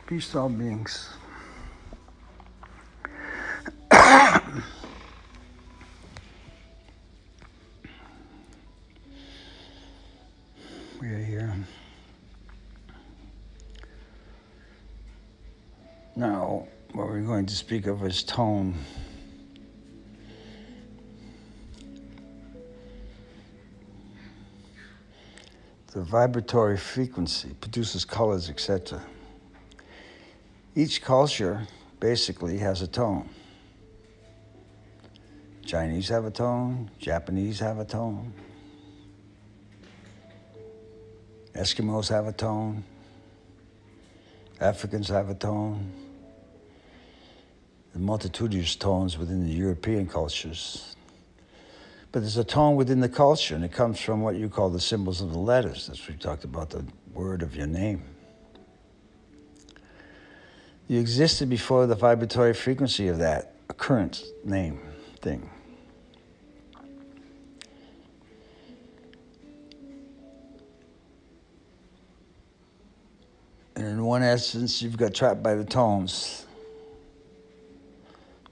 Peace to all beings. We are here. Now, what we're going to speak of is tone. The vibratory frequency produces colors, etc. Each culture basically has a tone. Chinese have a tone, Japanese have a tone, Eskimos have a tone, Africans have a tone, the multitudinous tones within the European cultures. But there's a tone within the culture, and it comes from what you call the symbols of the letters. That's what we talked about, the word of your name. You existed before the vibratory frequency of that occurrence name thing. And in one essence, you've got trapped by the tones,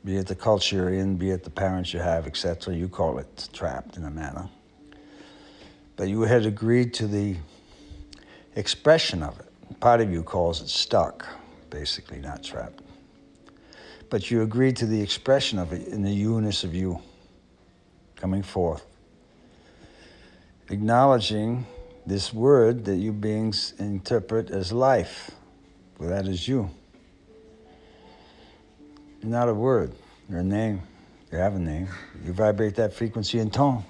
be it the culture you're in, be it the parents you have, etc. You call it trapped in a manner. But you had agreed to the expression of it. Part of you calls it stuck, basically, not trapped. But you agreed to the expression of it in the you-ness of you coming forth, acknowledging this word that you beings interpret as life, for that is you. You're not a word, you're a name. You have a name. You vibrate that frequency and tone.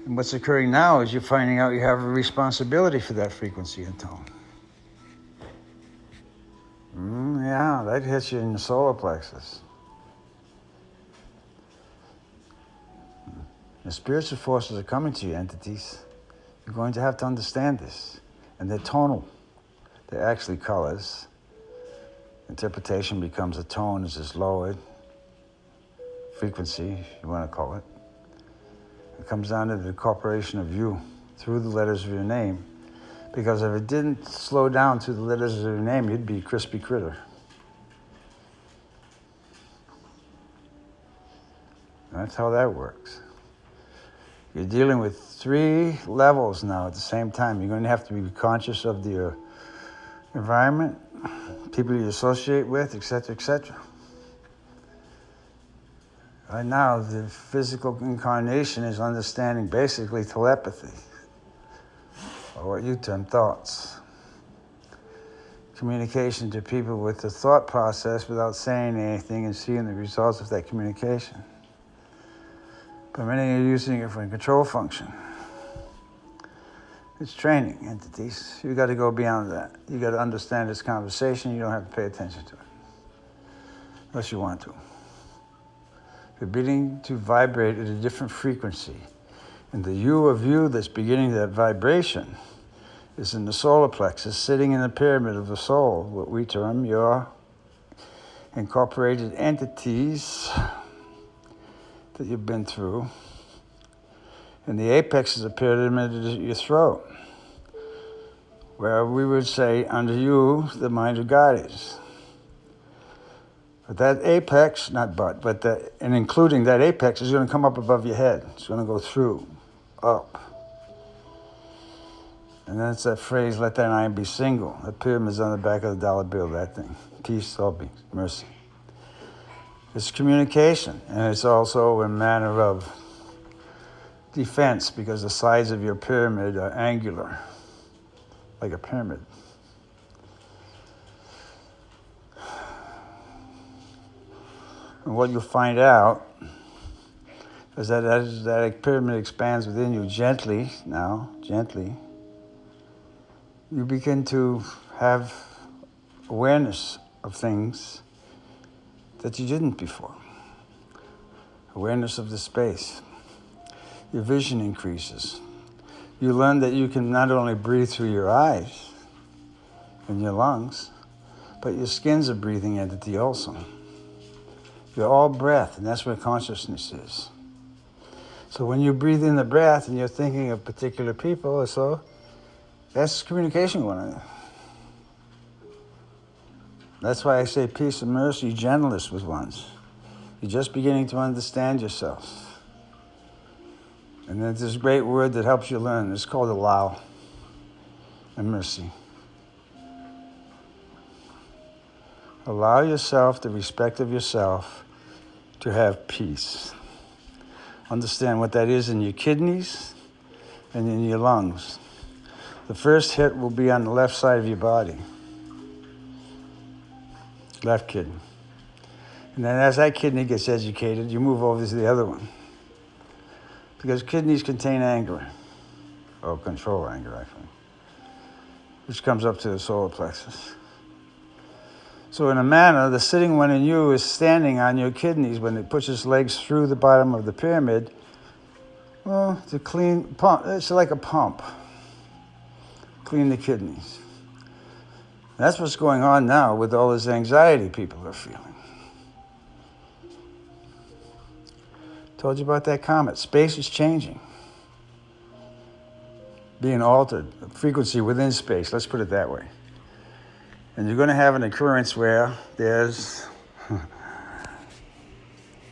And what's occurring now is you're finding out you have a responsibility for that frequency and tone. Yeah, that hits you in the solar plexus. The spiritual forces are coming to you, entities. You're going to have to understand this. And they're tonal. They're actually colors. Interpretation becomes a tone as it's lowered. Frequency, you want to call it. It comes down to the incorporation of you through the letters of your name. Because if it didn't slow down to the letters of your name, you'd be a crispy critter. That's how that works. You're dealing with 3 levels now at the same time. You're going to have to be conscious of your environment, people you associate with, etc., etc. Right now, the physical incarnation is understanding basically telepathy, or what you term thoughts. Communication to people with the thought process without saying anything and seeing the results of that communication. But many are using it for a control function. It's training, entities. You got to go beyond that. You got to understand this conversation. You don't have to pay attention to it, unless you want to. You're beginning to vibrate at a different frequency. And the you of you that's beginning that vibration is in the solar plexus, sitting in the pyramid of the soul, what we term your incorporated entities that you've been through. And the apex is a pyramid at your throat, where we would say, under you, the mind of God is. But that apex, and including that apex, is going to come up above your head. It's going to go through, up. And that's that phrase, let that iron be single. The pyramid's on the back of the dollar bill, that thing. Peace, all beings, mercy. It's communication, and it's also a manner of defense, because the sides of your pyramid are angular, like a pyramid. And what you'll find out is that as that pyramid expands within you gently, you begin to have awareness of things that you didn't before. Awareness of the space. Your vision increases. You learn that you can not only breathe through your eyes and your lungs, but your skin's a breathing entity also. You're all breath, and that's where consciousness is. So when you breathe in the breath and you're thinking of particular people or so, that's communication going on. That's why I say peace and mercy, gentleness with ones. You're just beginning to understand yourself. And there's this great word that helps you learn. It's called allow and mercy. Allow yourself the respect of yourself to have peace. Understand what that is in your kidneys and in your lungs. The first hit will be on the left side of your body. Left kidney. And then as that kidney gets educated, you move over to the other one. Because kidneys contain anger, or control anger, actually, which comes up to the solar plexus. So in a manner, the sitting one in you is standing on your kidneys when it puts its legs through the bottom of the pyramid. Well, to clean, pump, it's like a pump. Clean the kidneys. That's what's going on now with all this anxiety people are feeling. Told you about that comet. Space is changing. Being altered. Frequency within space, let's put it that way. And you're going to have an occurrence where there's, I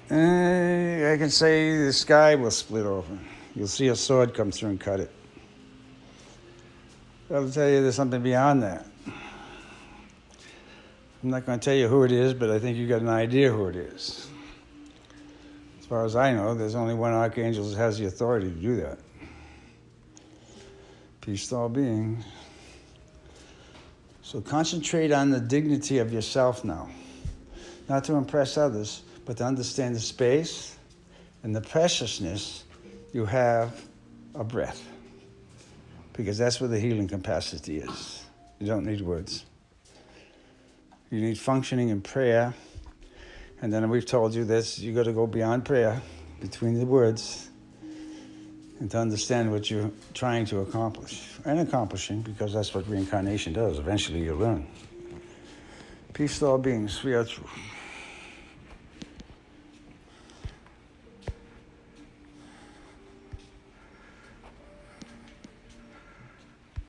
can say the sky will split open. You'll see a sword come through and cut it. I'll tell you there's something beyond that. I'm not going to tell you who it is, but I think you got an idea who it is. As far as I know, there's only one archangel that has the authority to do that. Peace to all beings. So concentrate on the dignity of yourself now. Not to impress others, but to understand the space and the preciousness you have of breath. Because that's where the healing capacity is. You don't need words. You need functioning in prayer. And then we've told you this, you got to go beyond prayer, between the words, and to understand what you're trying to accomplish. And accomplishing, because that's what reincarnation does. Eventually you'll learn. Peace to all beings. We are true.